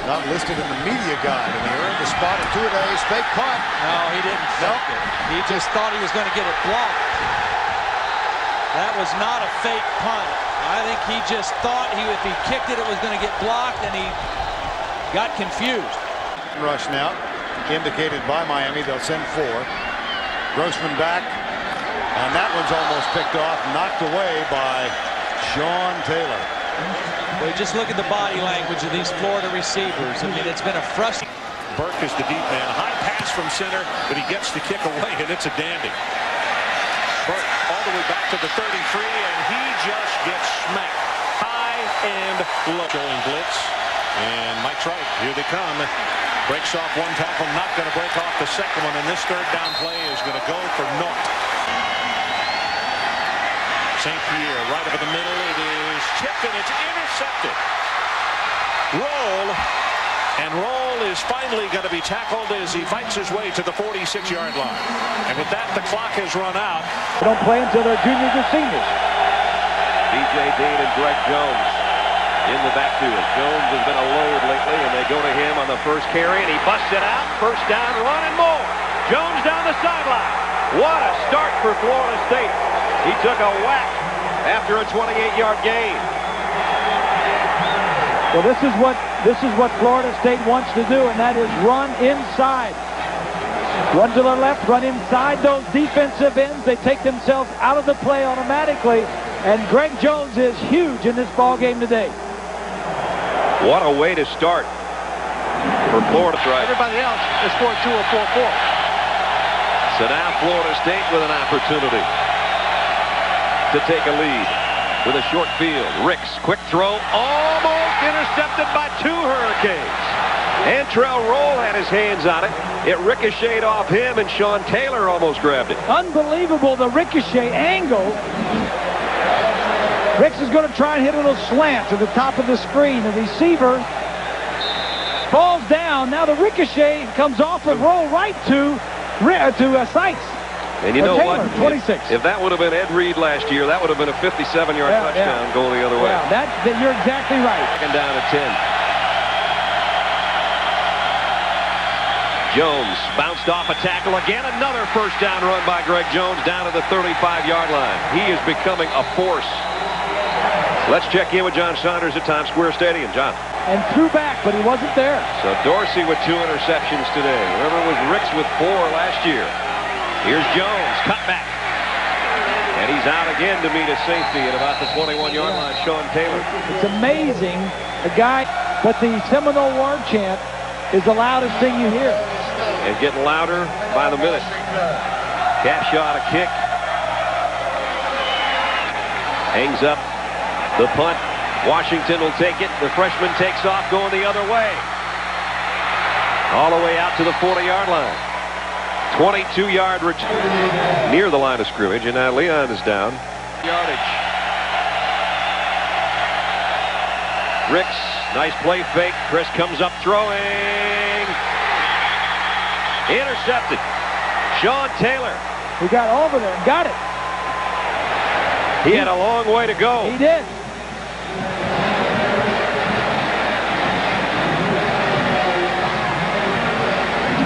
Not listed in the media guide, and he earned the spot in two-a-days. Fake punt. No, he didn't fake it. He just thought he was going to get it blocked. That was not a fake punt. I think he just thought if he kicked it, it was going to get blocked, and he got confused. Rush now, indicated by Miami. They'll send 4. Grossman back, and that one's almost picked off, knocked away by Sean Taylor. Well, just look at the body language of these Florida receivers. I mean, it's been a frustrating. Burke is the deep man. High pass from center, but he gets the kick away, and it's a dandy. Burke all the way back to the 33, and he just gets smacked. High and low. Showing blitz, and Mike's right. Here they come. Breaks off one tackle, not going to break off the second one, and this third down play is going to go for naught. St. Pierre right over the middle. It is tipped and it's intercepted. Roll is finally going to be tackled as he fights his way to the 46-yard line. And with that, the clock has run out. They don't play until they're juniors or seniors. B.J. Dean and Greg Jones in the backfield. Jones has been a load lately, and they go to him on the first carry, and he busts it out. First down, run and more. Jones down the sideline. What a start for Florida State. He took a whack after a 28-yard gain. Well, this is what Florida State wants to do, and that is run inside. Run to their left, run inside those defensive ends. They take themselves out of the play automatically, and Greg Jones is huge in this ball game today. What a way to start for Florida. Right. Everybody else has scored 2 or 4. So now Florida State with an opportunity to take a lead with a short field. Ricks, quick throw, almost intercepted by 2 Hurricanes. Antrell Roll had his hands on it. It ricocheted off him, and Sean Taylor almost grabbed it. Unbelievable, the ricochet angle. Ricks is going to try and hit a little slant to the top of the screen. The receiver falls down. Now the ricochet comes off of Roll right to Sykes. And you know Taylor, what? 26. If that would have been Ed Reed last year, that would have been a 57-yard touchdown going the other way. Yeah, you're exactly right. Second down at 10. Jones bounced off a tackle again. Another first down run by Greg Jones down to the 35-yard line. He is becoming a force. Let's check in with John Saunders at Times Square Stadium. John. And threw back, but he wasn't there. So Dorsey with 2 interceptions today. Remember, it was Ricks with 4 last year. Here's Jones, cut back. And he's out again to meet a safety at about the 21-yard line, Sean Taylor. It's amazing, the guy, but the Seminole War chant is the loudest thing you hear. And getting louder by the minute. Capshaw a kick. Hangs up the punt. Washington will take it. The freshman takes off going the other way. All the way out to the 40-yard line. 22-yard return near the line of scrimmage, and now Leon is down. Yardage. Ricks, nice play fake. Chris comes up throwing. Intercepted. Sean Taylor. He got over there and got it. He had a long way to go. He did.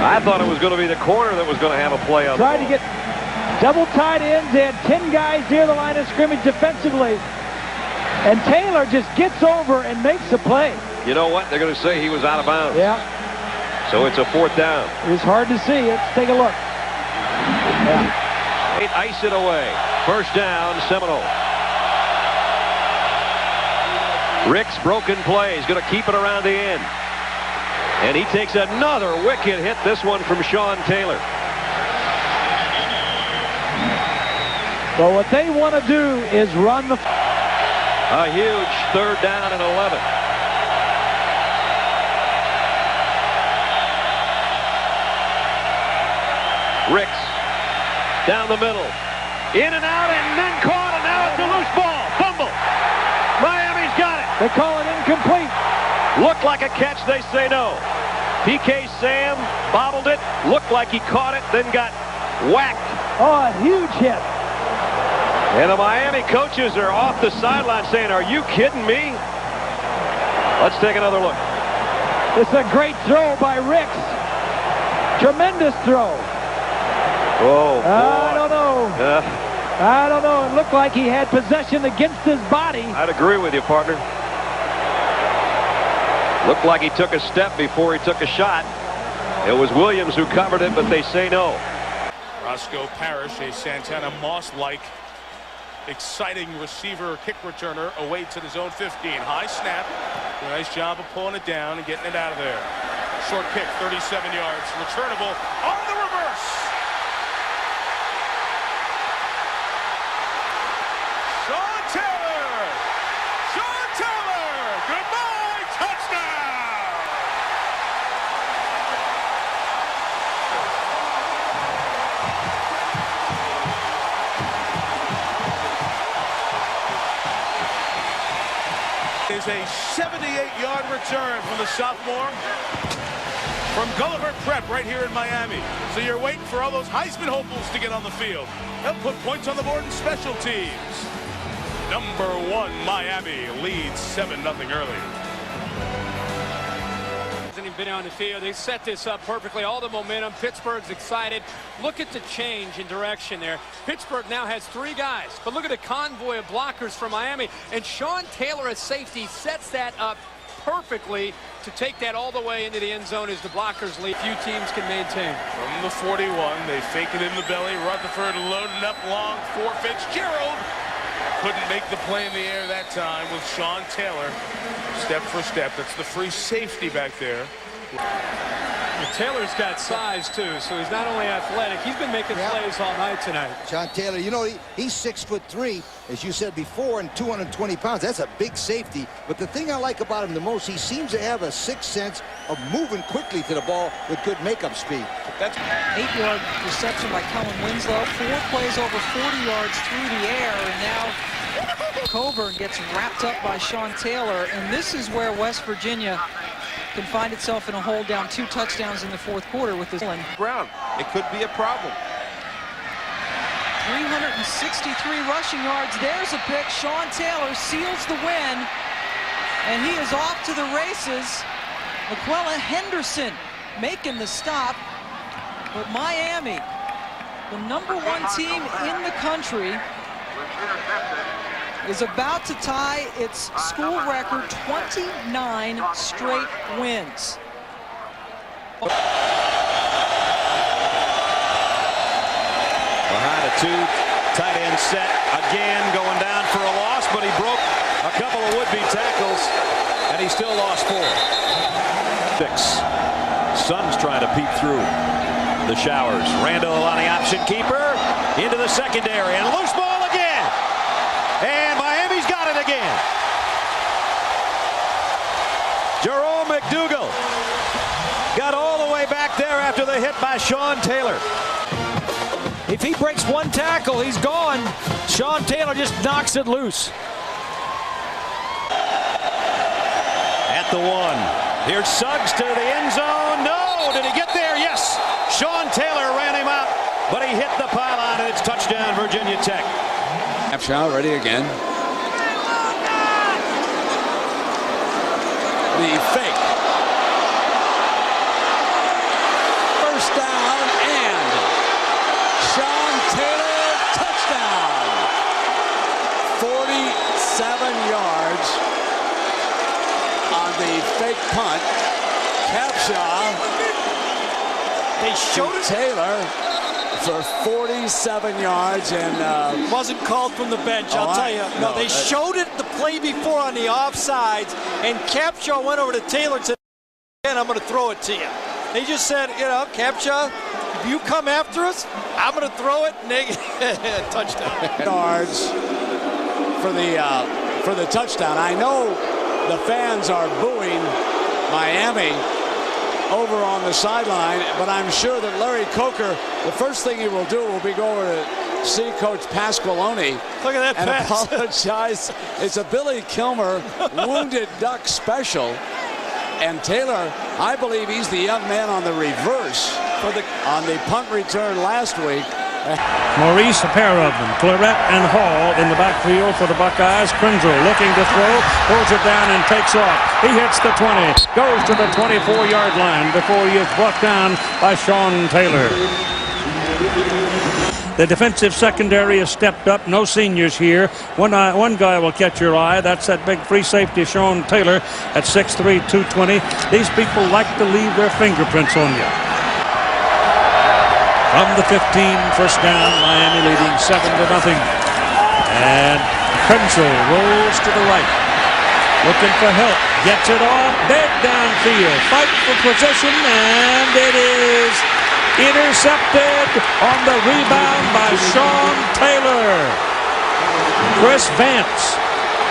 I thought it was going to be the corner that was going to have a play on. Tried to get double tight ends. They had 10 guys near the line of scrimmage defensively. And Taylor just gets over and makes the play. You know what? They're going to say he was out of bounds. Yeah. So it's a 4th down. It's hard to see. Let's take a look. Yeah. Ice it away. First down, Seminole. Ricks broken play. He's going to keep it around the end. And he takes another wicked hit, this one from Sean Taylor. Well, what they want to do is run the... A huge 3rd down and 11. Ricks down the middle. In and out and then caught, and now it's a loose ball. Fumble. Miami's got it. They call it incomplete. Looked like a catch, they say no. PK Sam bobbled it, looked like he caught it, then got whacked. Oh, a huge hit. And the Miami coaches are off the sideline saying, are you kidding me? Let's take another look. It's a great throw by Ricks. Tremendous throw. Oh, boy. I don't know. I don't know. It looked like he had possession against his body. I'd agree with you, partner. Looked like he took a step before he took a shot. It was Williams who covered it, but they say no. Roscoe Parrish, a Santana Moss-like exciting receiver kick returner away to the zone 15. High snap. A nice job of pulling it down and getting it out of there. Short kick, 37 yards. Returnable on the reverse. Sean Taylor. Sean Taylor. Goodbye. Touchdown. Is a 78-yard return from the sophomore from Gulliver Prep right here in Miami. So you're waiting for all those Heisman hopefuls to get on the field. They'll put points on the board in special teams. Number 1, Miami leads 7-0 early. Hasn't even been on the field. They set this up perfectly. All the momentum. Pittsburgh's excited. Look at the change in direction there. Pittsburgh now has 3 guys, but look at the convoy of blockers from Miami. And Sean Taylor at safety sets that up perfectly to take that all the way into the end zone as the blockers lead. Few teams can maintain. From the 41, they fake it in the belly. Rutherford loaded up long for Fitzgerald. Couldn't make the play in the air that time with Sean Taylor. Step for step. That's the free safety back there. And Taylor's got size too, so he's not only athletic, he's been making plays all night tonight. Sean Taylor, you know, he's 6'3", as you said before, and 220 pounds. That's a big safety. But the thing I like about him the most, he seems to have a sixth sense of moving quickly to the ball with good makeup speed. That's 8-yard reception by Kellen Winslow. 4 plays over 40 yards through the air, and now Coburn gets wrapped up by Sean Taylor, and this is where West Virginia can find itself in a hole down 2 touchdowns in the 4th quarter with this ground. It could be a problem. 363 rushing yards. There's a pick. Sean Taylor seals the win, and he is off to the races. McQuella Henderson making the stop, but Miami, the #1 team in the country, is about to tie its school record, 29 straight wins. Behind a 2 tight end set, again going down for a loss, but he broke a couple of would-be tackles, and he still lost 4. 6. Sun's trying to peep through the showers. Randall on the option keeper, into the secondary, and loose ball again. And Miami's got it again. Jerome McDougal got all the way back there after the hit by Sean Taylor. If he breaks 1 tackle, he's gone. Sean Taylor just knocks it loose. At the 1. Here's Suggs to the end zone. No! Did he get there? Yes! Sean Taylor ran him out, but he hit the pylon, and it's touchdown, Virginia Tech. Capshaw ready again. The fake. First down, and Sean Taylor, touchdown. 47 yards on the fake punt. Capshaw, they showed it. Taylor for 47 yards, and Wasn't called from the bench, I'll tell you. No, they showed it the play before on the offsides, and Capshaw went over to Taylor and said, "Man, I'm going to throw it to you." They just said, you know, Capshaw, if you come after us, I'm going to throw it. Touchdown. Yards for the touchdown. I know the fans are booing Miami over on the sideline, but I'm sure that Larry Coker, the first thing he will do will be go over to see Coach Pasqualoni. Look at that and pass. apologize. It's a Billy Kilmer wounded duck special. And Taylor, I believe he's the young man on the reverse on the punt return last week. Maurice, a pair of them. Claret and Hall in the backfield for the Buckeyes. Krenzel looking to throw, pulls it down and takes off. He hits the 20, goes to the 24-yard line before he is brought down by Sean Taylor. The defensive secondary has stepped up. No seniors here. One guy will catch your eye. That's that big free safety, Sean Taylor, at 6'3", 220. These people like to leave their fingerprints on you. From the 15, first down, Miami leading 7-0. And Krenzel rolls to the right. Looking for help. Gets it off. Big downfield. Fight for position, and it is intercepted on the rebound by Sean Taylor. Chris Vance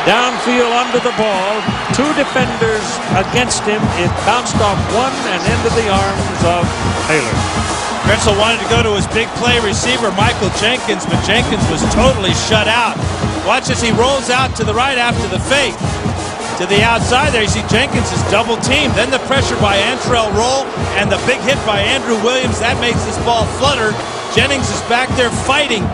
downfield under the ball. Two defenders against him. It bounced off one and into the arms of Taylor. Krenzel wanted to go to his big play receiver, Michael Jenkins, but Jenkins was totally shut out. Watch as he rolls out to the right after the fake. To the outside there, you see Jenkins is double teamed. Then the pressure by Antrell Roll and the big hit by Andrew Williams. That makes this ball flutter. Jennings is back there fighting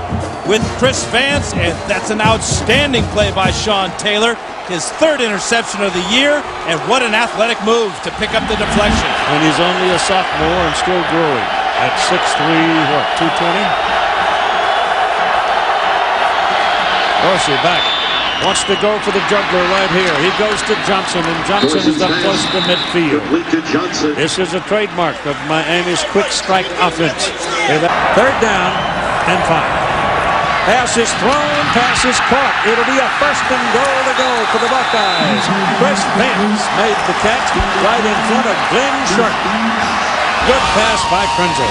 with Chris Vance, and that's an outstanding play by Sean Taylor. His third interception of the year, and what an athletic move to pick up the deflection. And he's only a sophomore and still growing at 6'3", 220? Dorsey back. Wants to go for the juggler right here. He goes to Johnson, and Johnson is up close to midfield. This is a trademark of Miami's quick strike offense. Third down and 5. Pass is thrown, pass is caught. It'll be a first and goal to go for the Buckeyes. Chris Vance made the catch right in front of Glenn Sharp. Good pass by Krenzel.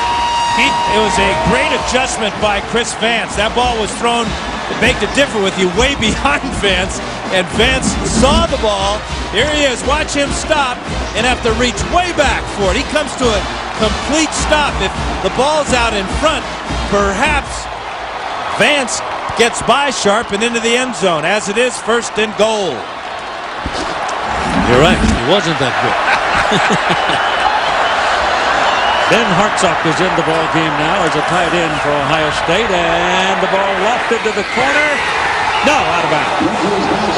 It was a great adjustment by Chris Vance. That ball was thrown, it made it differ with you, way behind Vance. And Vance saw the ball. Here he is. Watch him stop and have to reach way back for it. He comes to a complete stop. If the ball's out in front, perhaps Vance gets by Sharp and into the end zone. As it is, first and goal. You're right. He wasn't that good. Ben Hartsock is in the ball game now as a tight end for Ohio State, and the ball lofted to the corner. No, out of bounds.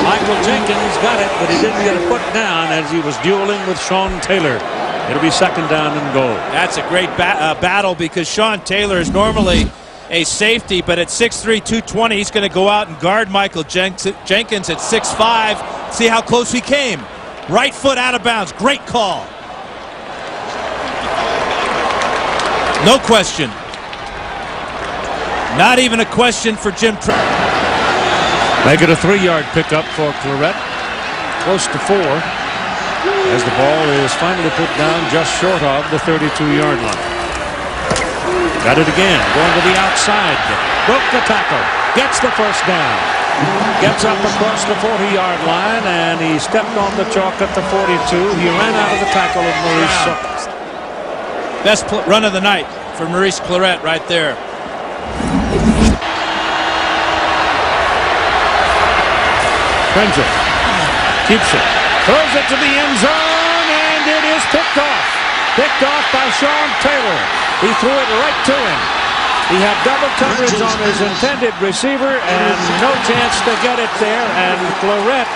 Michael Jenkins got it, but he didn't get a foot down as he was dueling with Sean Taylor. It'll be second down and goal. That's a great battle because Sean Taylor is normally a safety, but at 6'3", 220, he's going to go out and guard Michael Jenkins at 6'5". See how close he came. Right foot out of bounds. Great call. No question. Not even a question for Jim Trent. Make it a 3-yard pickup for Claret. Close to 4. As the ball is finally put down just short of the 32-yard line. Got it again. Going to the outside. Broke the tackle. Gets the first down. Gets up across the 40-yard line, and he stepped on the chalk at the 42. He ran out of the tackle of Maurice. Best run of the night for Maurice Claret right there. Krenzel keeps it. Throws it to the end zone, and it is picked off. Picked off by Sean Taylor. He threw it right to him. He had double coverage on his intended receiver and no chance to get it there, and Claret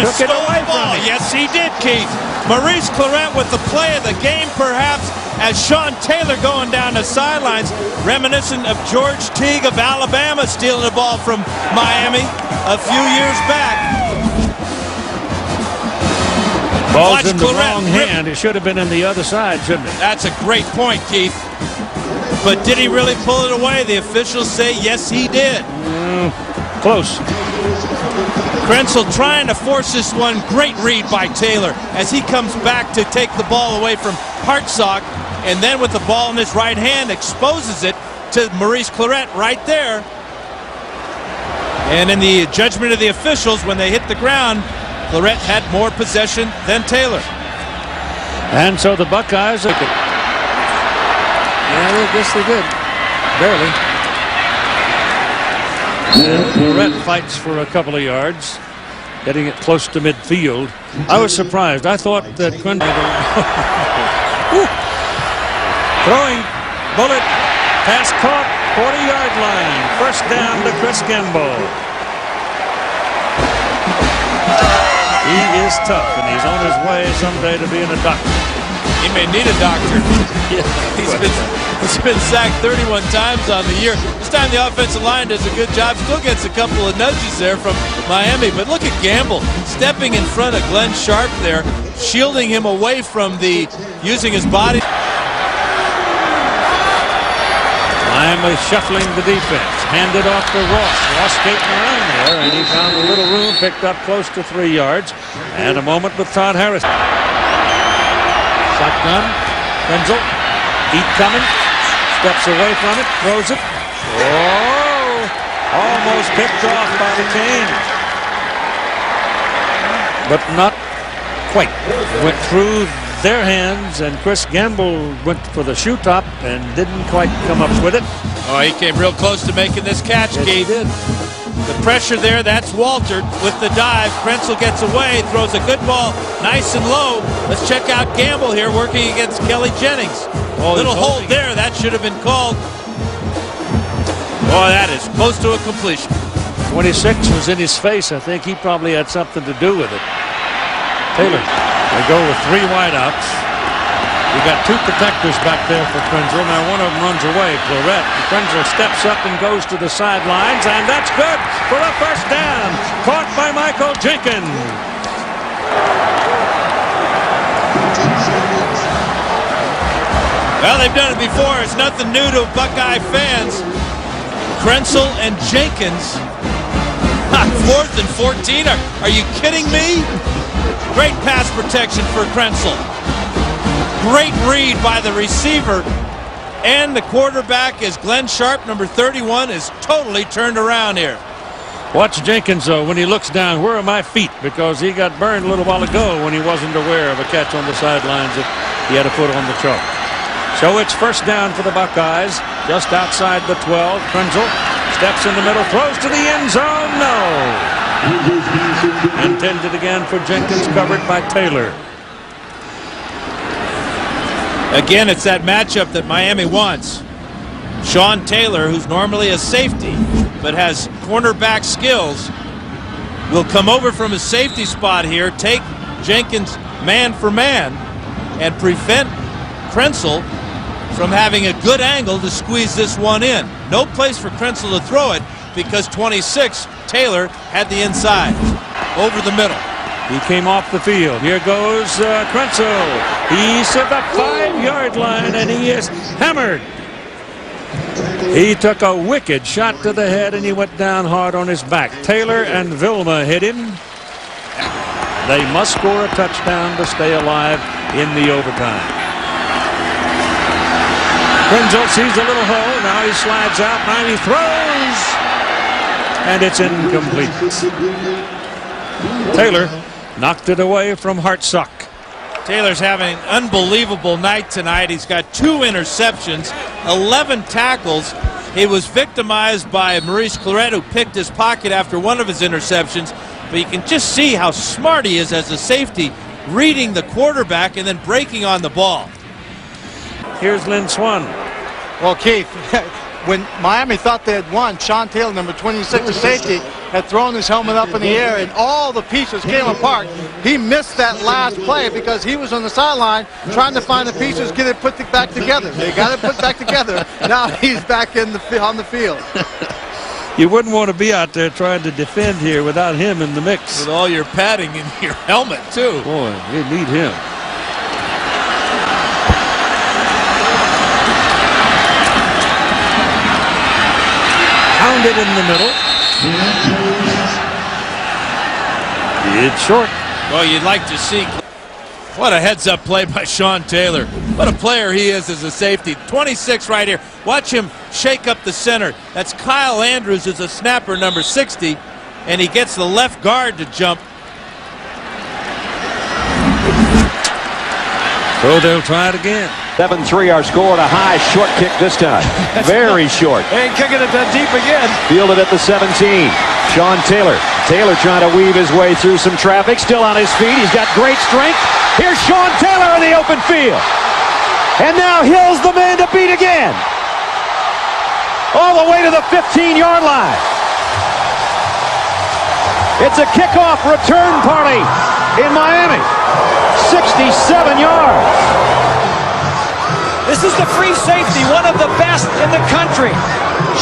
took it away from him. Yes, he did, Keith. Maurice Claret with the play of the game, perhaps, as Sean Taylor going down the sidelines, reminiscent of George Teague of Alabama stealing the ball from Miami a few years back. Ball's in the wrong hand. It should have been in the other side, shouldn't it? That's a great point, Keith. But did he really pull it away? The officials say yes, he did. Close. Krenzel trying to force this one. Great read by Taylor as he comes back to take the ball away from Hartsock, and then with the ball in his right hand exposes it to Maurice Claret right there. And in the judgment of the officials, when they hit the ground, Claret had more possession than Taylor. And so the Buckeyes, yeah, I guess they did. Barely. And Claret fights for a couple of yards, getting it close to midfield. I was surprised. I thought that Krenzel throwing bullet, pass caught, 40-yard line. First down to Chris Gamble. He is tough, and he's on his way someday to being a doctor. He may need a doctor. Yeah. He's been sacked 31 times on the year. This time the offensive line does a good job. Still gets a couple of nudges there from Miami. But look at Gamble stepping in front of Glenn Sharp there, shielding him away from using his body. Miami shuffling the defense. Handed off to Ross. Ross skating around there, and he found a little room, picked up close to 3 yards. And a moment with Todd Harris. Shotgun. Krenzel. Heat coming. Steps away from it. Throws it. Oh! Almost picked off by the cane. But not quite. Went through their hands, and Chris Gamble went for the shoe top and didn't quite come up with it. Oh, he came real close to making this catch, Yes, he did. The pressure there, that's Walter with the dive. Krenzel gets away, throws a good ball, nice and low. Let's check out Gamble here working against Kelly Jennings. Little hold there, that should have been called. Boy, that is close to a completion. 26 was in his face. I think he probably had something to do with it. Taylor, they go with 3 wideouts. We got 2 protectors back there for Krenzel. Now one of them runs away, Claret. Krenzel steps up and goes to the sidelines, and that's good for a first down. Caught by Michael Jenkins. Well, they've done it before. It's nothing new to Buckeye fans. Krenzel and Jenkins. 4th and 14. Are you kidding me? Great pass protection for Krenzel. Great read by the receiver. And the quarterback is Glenn Sharp, number 31, is totally turned around here. Watch Jenkins, though, when he looks down. Where are my feet? Because he got burned a little while ago when he wasn't aware of a catch on the sidelines that he had a foot on the chalk. So it's first down for the Buckeyes, just outside the 12. Krenzel steps in the middle, throws to the end zone. No. Intended again for Jenkins, covered by Taylor. Again, it's that matchup that Miami wants. Sean Taylor, who's normally a safety, but has cornerback skills, will come over from his safety spot here, take Jenkins man for man, and prevent Krenzel from having a good angle to squeeze this one in. No place for Krenzel to throw it because 26, Taylor, had the inside. Over the middle. He came off the field. Here goes Krenzel. He's at the 5-yard line, and he is hammered. He took a wicked shot to the head, and he went down hard on his back. Taylor and Vilma hit him. They must score a touchdown to stay alive in the overtime. Krenzel sees a little hole. Now he slides out. Now he throws. And it's incomplete. Taylor knocked it away from Hartsock. Taylor's having an unbelievable night tonight. He's got 2 interceptions, 11 tackles. He was victimized by Maurice Claret, who picked his pocket after one of his interceptions. But you can just see how smart he is as a safety, reading the quarterback and then breaking on the ball. Here's Lynn Swan. Well, Keith, when Miami thought they had won, Sean Taylor, number 26, the safety, had thrown his helmet up in the air, and all the pieces came apart. He missed that last play because he was on the sideline trying to find the pieces, get it put back together. They got it put back together. Now he's back on the field. You wouldn't want to be out there trying to defend here without him in the mix. With all your padding in your helmet, too. Boy, you need him. Pounded in the middle. It's short. Well, you'd like to see. What a heads-up play by Sean Taylor. What a player he is as a safety. 26 right here. Watch him shake up the center. That's Kyle Andrews, who's a snapper, number 60, and he gets the left guard to jump. So they'll try it again. 7-3 our score, and a high short kick this time. Very short. And kicking it that deep again. Fielded at the 17. Sean Taylor. Taylor trying to weave his way through some traffic. Still on his feet. He's got great strength. Here's Sean Taylor in the open field. And now Hill's the man to beat again. all the way to the 15-yard line. It's a kickoff return party in Miami. 67 yards. This is the free safety, one of the best in the country.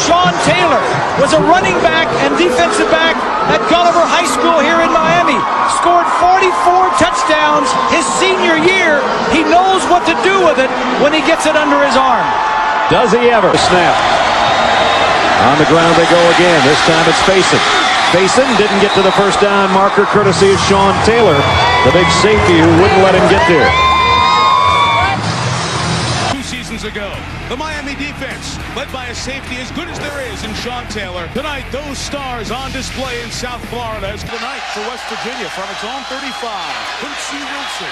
Sean Taylor was a running back and defensive back at Gulliver High School here in Miami. Scored 44 touchdowns his senior year. He knows what to do with it when he gets it under his arm. Does he ever? Snap. On the ground they go again. This time it's Faison. Faison didn't get to the first down marker courtesy of Sean Taylor, the big safety who wouldn't let him get there. 2 seasons ago, the Miami defense, led by a safety as good as there is in Sean Taylor. Tonight, those stars on display in South Florida as the night for West Virginia from its own 35. Quincy Wilson.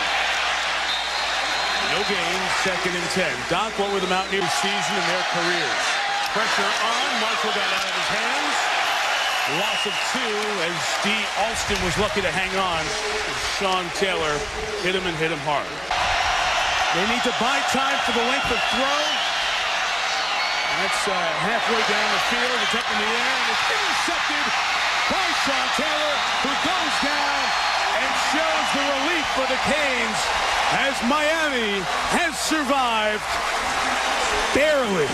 No gain, 2nd and 10. Doc, what were the Mountaineers' season in their careers? Pressure on, Marshall got out of his hands. Loss of 2 as D. Alston was lucky to hang on. Sean Taylor hit him and hit him hard. They need to buy time for the length of throw. That's halfway down the field. It's up in the air and it's intercepted by Sean Taylor, who goes down and shows the relief for the Canes as Miami has survived barely.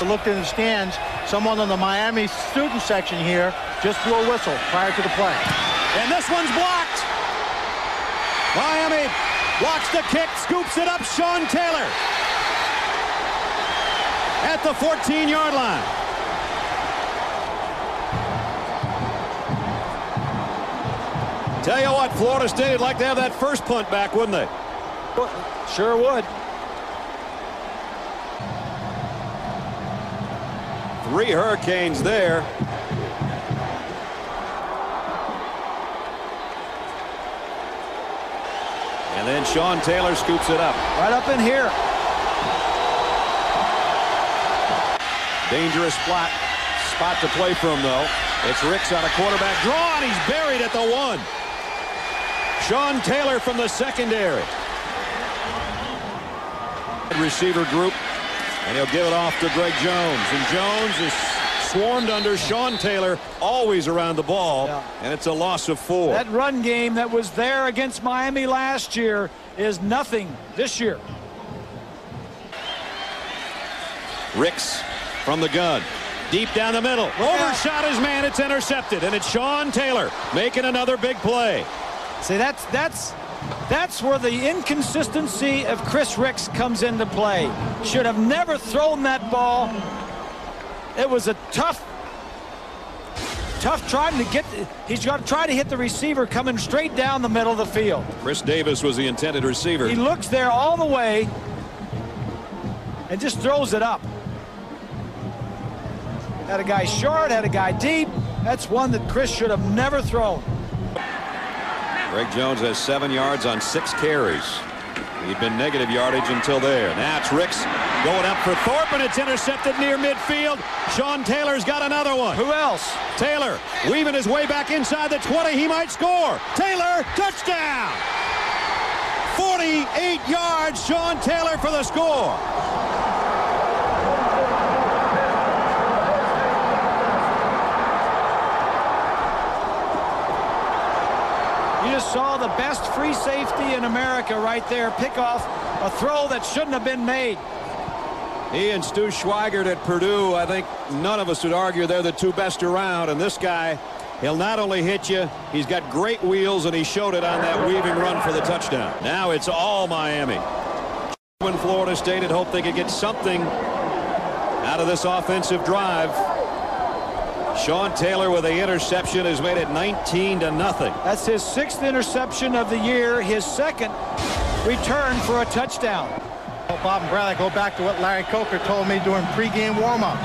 Looked in the stands, someone on the Miami student section here just blew a whistle prior to the play. And this one's blocked. Miami blocks the kick, scoops it up. Sean Taylor at the 14-yard line. Tell you what, Florida State would like to have that first punt back, wouldn't they? Sure would. 3 Hurricanes there. And then Sean Taylor scoops it up. Right up in here. Dangerous spot to play from, though. It's Ricks on a quarterback draw, and he's buried at the 1. Sean Taylor from the secondary. Receiver group. And he'll give it off to Greg Jones. And Jones is swarmed under Sean Taylor, always around the ball. Yeah. And it's a loss of 4. That run game that was there against Miami last year is nothing this year. Ricks from the gun. Deep down the middle. Overshot his man. It's intercepted. And it's Sean Taylor making another big play. See, that's where the inconsistency of Chris Ricks comes into play. Should have never thrown that ball. It was a tough try to get. He's got to try to hit the receiver coming straight down the middle of the field. Chris Davis was the intended receiver. He looks there all the way and just throws it up. Had a guy short, had a guy deep. That's one that Chris should have never thrown. Greg Jones has 7 yards on 6 carries. He'd been negative yardage until there. Now it's Ricks going up for Thorpe, and it's intercepted near midfield. Sean Taylor's got another one. Who else? Taylor weaving his way back inside the 20. He might score. Taylor, touchdown! 48 yards, Sean Taylor for the score. You just saw the best free safety in America right there pick off a throw that shouldn't have been made. He and Stu Schweigert at Purdue, I think none of us would argue they're the 2 best around. And this guy, he'll not only hit you, he's got great wheels, and he showed it on that weaving run for the touchdown. Now it's all Miami. When Florida State had hoped they could get something out of this offensive drive. Sean Taylor with the interception has made it 19-0. That's his 6th interception of the year, his 2nd return for a touchdown. Well, Bob and Brad, I go back to what Larry Coker told me during pregame warm-up.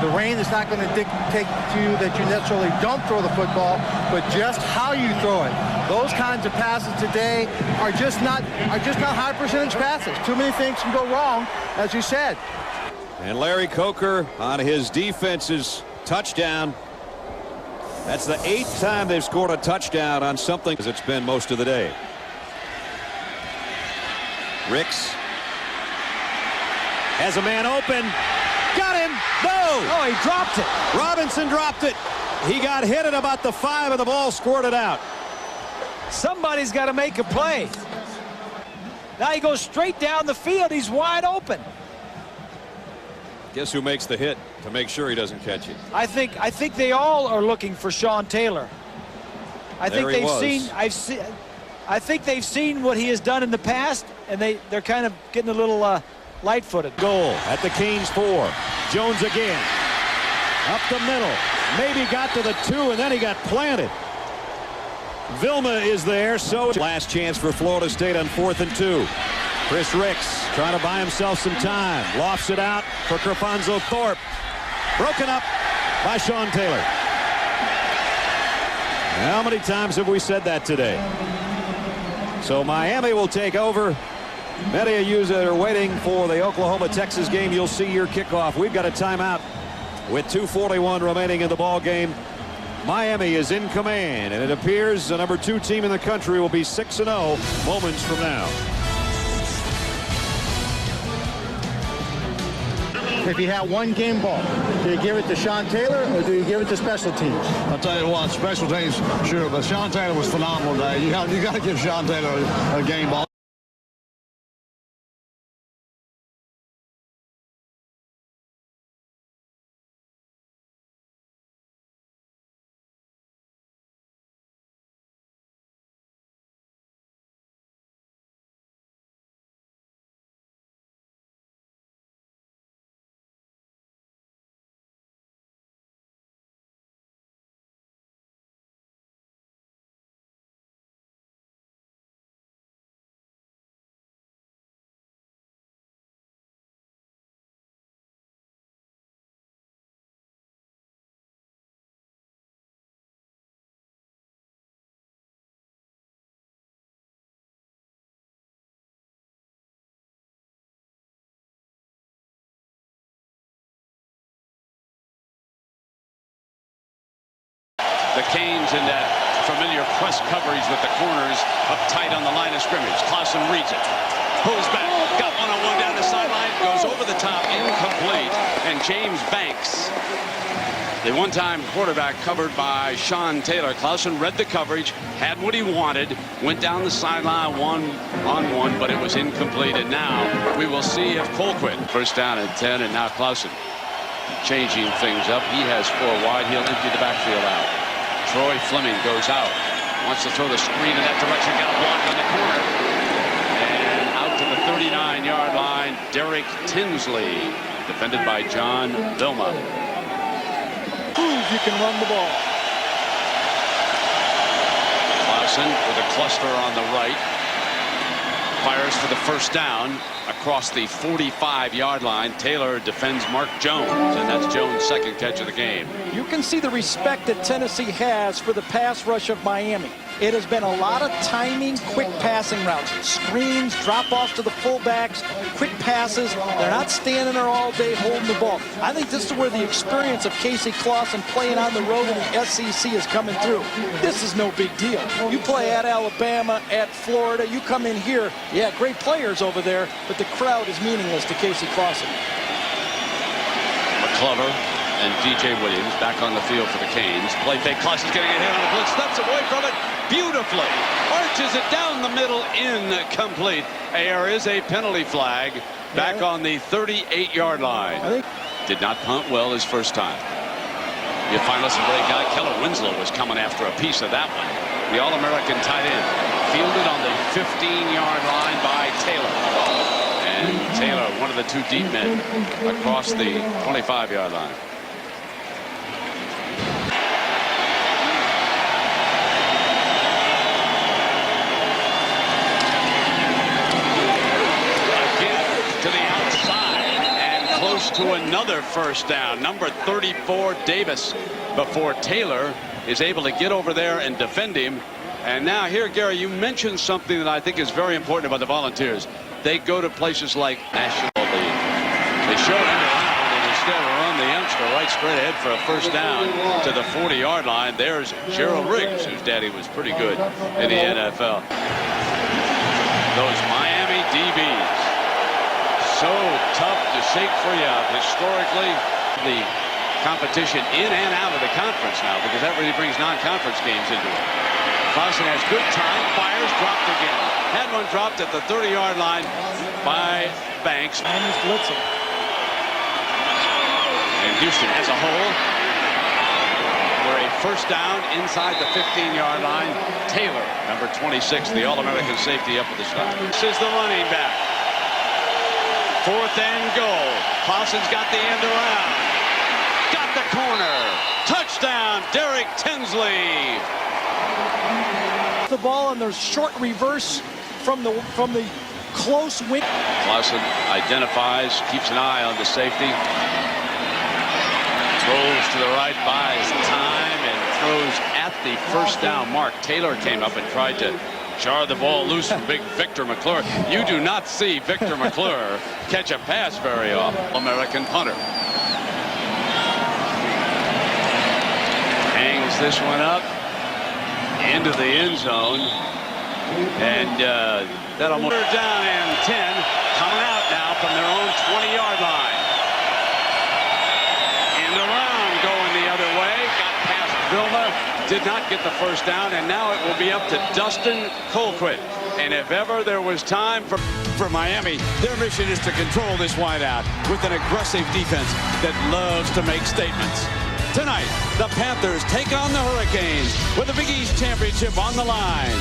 The rain is not going to dictate to you that you necessarily don't throw the football, but just how you throw it. Those kinds of passes today are just not high percentage passes. Too many things can go wrong, as you said. And Larry Coker on his defense's touchdown. That's the 8th time they've scored a touchdown on something as it's been most of the day. Ricks Has a man open. Got him. No. Oh, he dropped it. Robinson dropped it. He got hit at about the 5 and the ball squirted out. Somebody's got to make a play. Now he goes straight down the field. He's wide open. Guess who makes the hit to make sure he doesn't catch it? I think they all are looking for Sean Taylor. I think they've seen what he has done in the past, and they're kind of getting a little light-footed. Goal at the Canes 4. Jones again. Up the middle. Maybe got to the 2, and then he got planted. Vilma is there, so last chance for Florida State on 4th and 2. Chris Ricks trying to buy himself some time. Lofts it out for Kerfonso Thorpe. Broken up by Sean Taylor. How many times have we said that today? So Miami will take over. Many of you that are waiting for the Oklahoma-Texas game, you'll see your kickoff. We've got a timeout with 2:41 remaining in the ball game. Miami is in command, and it appears the number 2 team in the country will be 6-0 moments from now. If you have one game ball, do you give it to Sean Taylor or do you give it to special teams? I'll tell you what, special teams, sure, but Sean Taylor was phenomenal today. You got to give Sean Taylor a game ball. The Canes in that familiar press coverage with the corners up tight on the line of scrimmage. Clausen reads it. Pulls back. Got one-on-one down the sideline. Goes over the top. Incomplete. And James Banks, the one-time quarterback, covered by Sean Taylor. Clausen read the coverage, had what he wanted, went down the sideline one-on-one, but it was incomplete. And now we will see if Colquitt, first down at 10, and now Clausen changing things up. He has 4 wide. He'll empty the backfield out. Troy Fleming goes out. Wants to throw the screen in that direction. Got a block on the corner. And out to the 39-yard line, Derek Tinsley, defended by John Vilma. Prove you can run the ball. Clausen with a cluster on the right. Fires for the first down across the 45-yard line. Taylor defends Mark Jones, and that's Jones' second catch of the game. You can see the respect that Tennessee has for the pass rush of Miami. It has been a lot of timing, quick passing routes, screens, drop-offs to the fullbacks, quick passes. They're not standing there all day holding the ball. I think this is where the experience of Casey Clausen playing on the road in the SEC is coming through. This is no big deal. You play at Alabama, at Florida, you come in here, yeah, great players over there, but the crowd is meaningless to Casey Clausen. McClover and DJ Williams back on the field for the Canes. Play fake. Clausen's getting a hit on the blitz. Steps away from it beautifully. Arches it down the middle. Incomplete. There is a penalty flag back on the 38-yard line. Did not punt well his first time. You find us a great guy. Keller Winslow was coming after a piece of that one. The All-American tight end. Fielded on the 15-yard line by Taylor. And Taylor, one of the 2 deep men across the 25-yard line. To the outside and close to another first down. Number 34, Davis, before Taylor is able to get over there and defend him. And now here, Gary, you mentioned something that I think is very important about the Volunteers. They go to places like National League. They show him around and instead run the youngster right straight ahead for a first down to the 40-yard line. There's Gerald Riggs, whose daddy was pretty good in the NFL. Those Miami DBs. so tough to shake free of. Historically, the competition in and out of the conference now, because that really brings non-conference games into it. Clausen has good time, fires, dropped again. Had one dropped at the 30-yard line by Banks. And he's blitzing. And Houston has a hole for a first down inside the 15-yard line. Taylor, number 26, the All-American safety, up with the stop. This is the running back. 4th and goal. Clausen's got the end around. Got the corner. Touchdown, Derek Tinsley. The ball on the short reverse from the close win. Clausen identifies, keeps an eye on the safety. Throws to the right, buys time, and throws at the first down mark. Taylor came up and tried to jar the ball loose from big Victor McClure. You do not see Victor McClure catch a pass very often. American punter. Hangs this one up into the end zone. And that'll move her down and 10. Coming out now from their own 20-yard line. And around going the other way. Got past Vilma. Did not get the first down. And now it will be up to Dustin Colquitt. And if ever there was time for Miami, their mission is to control this wideout with an aggressive defense that loves to make statements. Tonight, the Panthers take on the Hurricanes with the Big East Championship on the line.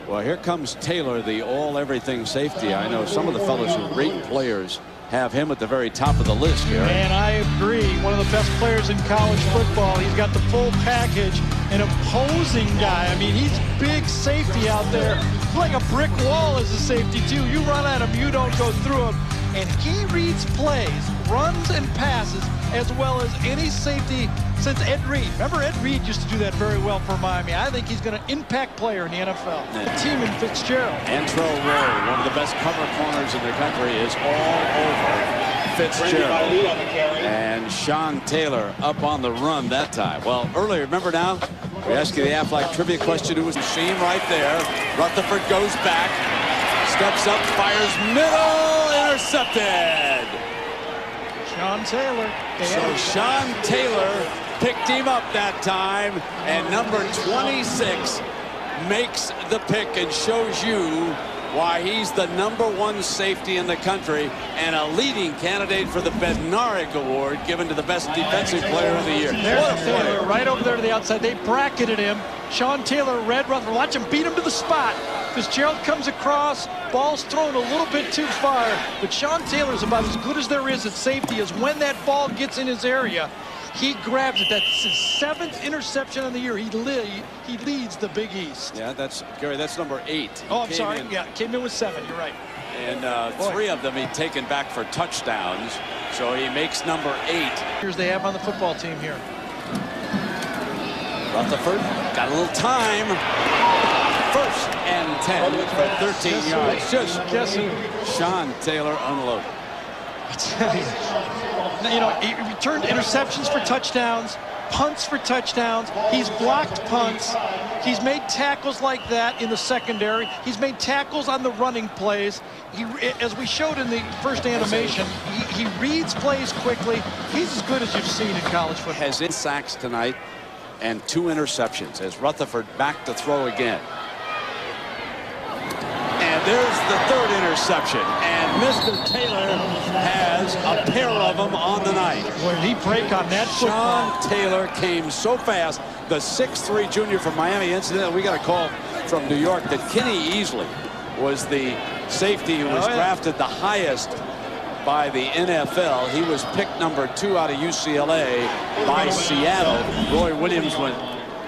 Well, here comes Taylor, the all-everything safety. I know some of the fellows who rate players have him at the very top of the list, Gary. And I agree. One of the best players in college football. He's got the full package. An opposing guy. I mean, he's big safety out there. Like a brick wall as a safety, too. You run at him, you don't go through him. And he reads plays, runs and passes, as well as any safety since Ed Reed. Remember, Ed Reed used to do that very well for Miami. I think he's going to impact player in the NFL. The team in Fitzgerald. Antro Rowe, one of the best cover corners in the country, is all over Fitzgerald. And Sean Taylor up on the run that time. Well, earlier, remember now, we asked you the Aflac trivia question. Who was machine right there? Rutherford goes back, steps up, fires middle, intercepted. Sean Taylor. So Sean Taylor picked him up that time, and number 26 makes the pick and shows you why he's the #1 safety in the country and a leading candidate for the Bednarik Award given to the best defensive player of the year. There's Taylor right over there to the outside. They bracketed him. Sean Taylor, Red Rutherford. Watch him beat him to the spot. Fitzgerald comes across. Ball's thrown a little bit too far. But Sean Taylor's about as good as there is at safety. Is when that ball gets in his area, he grabs it. That's his 7th interception of the year. He leads the Big East. Yeah, that's Gary. That's number 8. Oh, I'm sorry. Yeah, came in with 7. You're right. And 3 of them he'd taken back for touchdowns. So he makes number 8. Here's they have on the football team here. Rutherford got a little time. 1st and 10 for 13 yards. Just guessing. Sean Taylor unloaded. You know, he returned interceptions for touchdowns, punts for touchdowns. He's blocked punts. He's made tackles like that in the secondary. He's made tackles on the running plays. As we showed in the first animation, he reads plays quickly. He's as good as you've seen in college football. Has 8 sacks tonight and 2 interceptions as Rutherford back to throw again. And there's the 3rd interception. And Mr. Taylor has a pair of them on the night. When he break on that football. Sean Taylor came so fast. The 6'3" junior from Miami. Incidentally, we got a call from New York that Kenny Easley was the safety who was drafted the highest by the NFL. He was picked number 2 out of UCLA by Seattle. Roy Williams went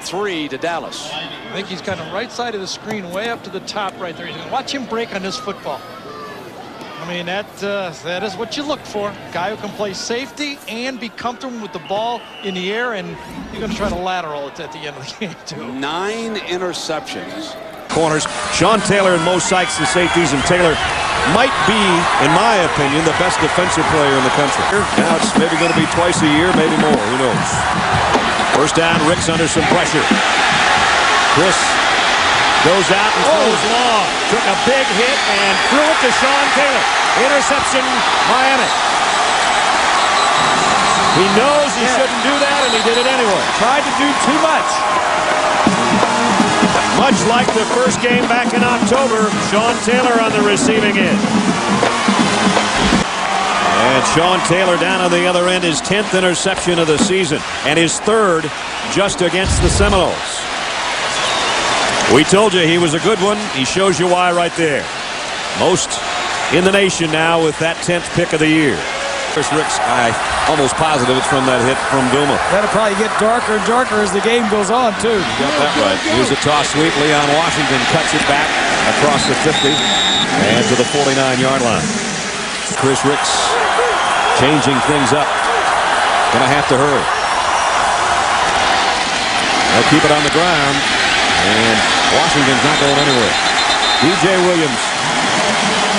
3 to Dallas. I think he's got him right side of the screen, way up to the top right there. Watch him break on this football. I mean, that is what you look for. A guy who can play safety and be comfortable with the ball in the air, and you're going to try to lateral it at the end of the game, too. 9 interceptions. Corners, Sean Taylor and Mo Sykes, the safeties, and Taylor might be, in my opinion, the best defensive player in the country. Now it's maybe going to be twice a year, maybe more, who knows. First down, Rick's under some pressure. Chris Goes out and throws long. Took a big hit and threw it to Sean Taylor. Interception, Miami. He knows he shouldn't do that, and he did it anyway. Tried to do too much. Much like the first game back in October, Sean Taylor on the receiving end. And Sean Taylor down on the other end, his 10th interception of the season, and his 3rd just against the Seminoles. We told you he was a good one. He shows you why right there. Most in the nation now with that 10th pick of the year. Chris Ricks, I'm almost positive it's from that hit from Duma. That'll probably get darker and darker as the game goes on, too. You got that right. Here's a toss sweep. Leon Washington cuts it back across the 50 and to the 49-yard line. Chris Ricks changing things up. Gonna have to hurry. They'll keep it on the ground, and Washington's not going anywhere. DJ Williams.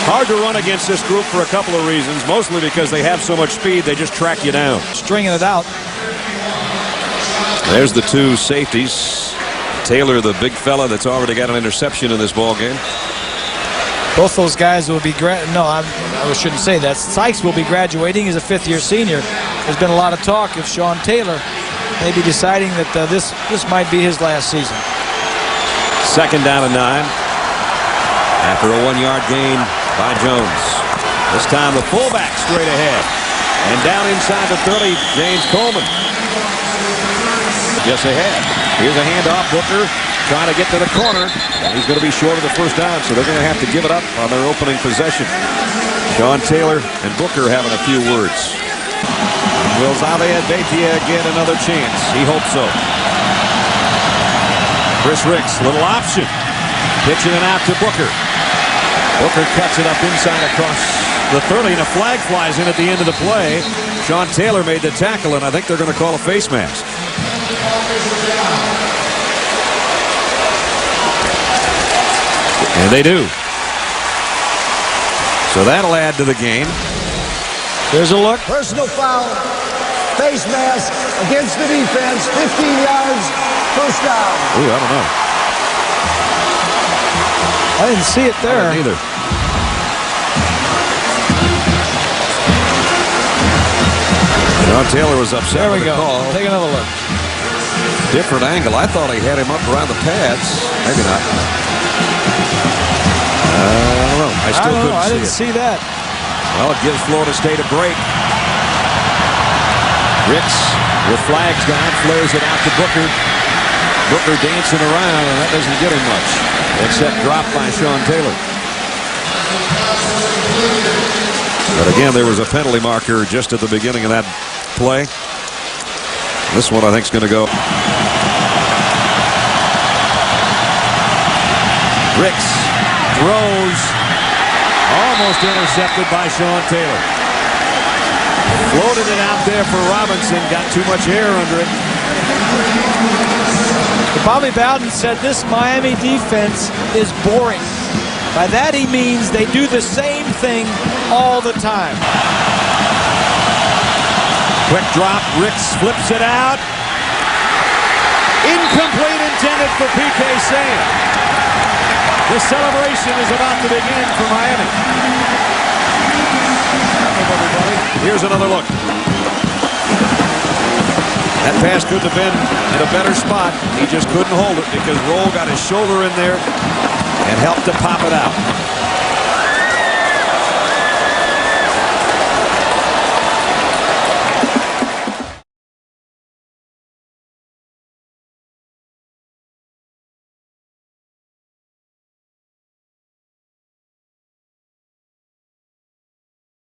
Hard to run against this group for a couple of reasons, mostly because they have so much speed, they just track you down. Stringing it out. There's the 2 safeties. Taylor, the big fella that's already got an interception in this ball game. Both those guys will be I shouldn't say that. Sykes will be graduating as a 5th-year senior. There's been a lot of talk if Sean Taylor may be deciding that this might be his last season. 2nd down and 9 after a 1-yard gain by Jones. This time the fullback straight ahead. And down inside the 30, James Coleman. Yes, they have. Here's a handoff. Booker trying to get to the corner. And he's going to be short of the 1st down, so they're going to have to give it up on their opening possession. Sean Taylor and Booker having a few words. Will Xavier Bethia get another chance? He hopes so. Chris Ricks, little option. Pitching it out to Booker. Booker cuts it up inside across the 30, and a flag flies in at the end of the play. Sean Taylor made the tackle, and I think they're going to call a face mask. And they do. So that'll add to the game. There's a look. Personal foul. Face mask against the defense. 15 yards. 1st down. Ooh, I don't know. I didn't see it there. Either. Sean Taylor was upset. There we with the go. call. Take another look. Different angle. I thought he had him up around the pads. Maybe not. I don't know. I still couldn't see it. I didn't see that. Well, it gives Florida State a break. Ricks with flags down, flares it out to Booker. Booker dancing around, and that doesn't get him much, except dropped by Sean Taylor. But again, there was a penalty marker just at the beginning of that play. This one, I think, is going to go. Ricks throws, almost intercepted by Sean Taylor. Floated it out there for Robinson, got too much air under it. Bobby Bowden said this Miami defense is boring. By that he means they do the same thing all the time. Quick drop, Ricks flips it out. Incomplete, intended for P.K. Sam. The celebration is about to begin for Miami. Here's another look. That pass couldn't have been in a better spot. He just couldn't hold it because Roll got his shoulder in there and helped to pop it out.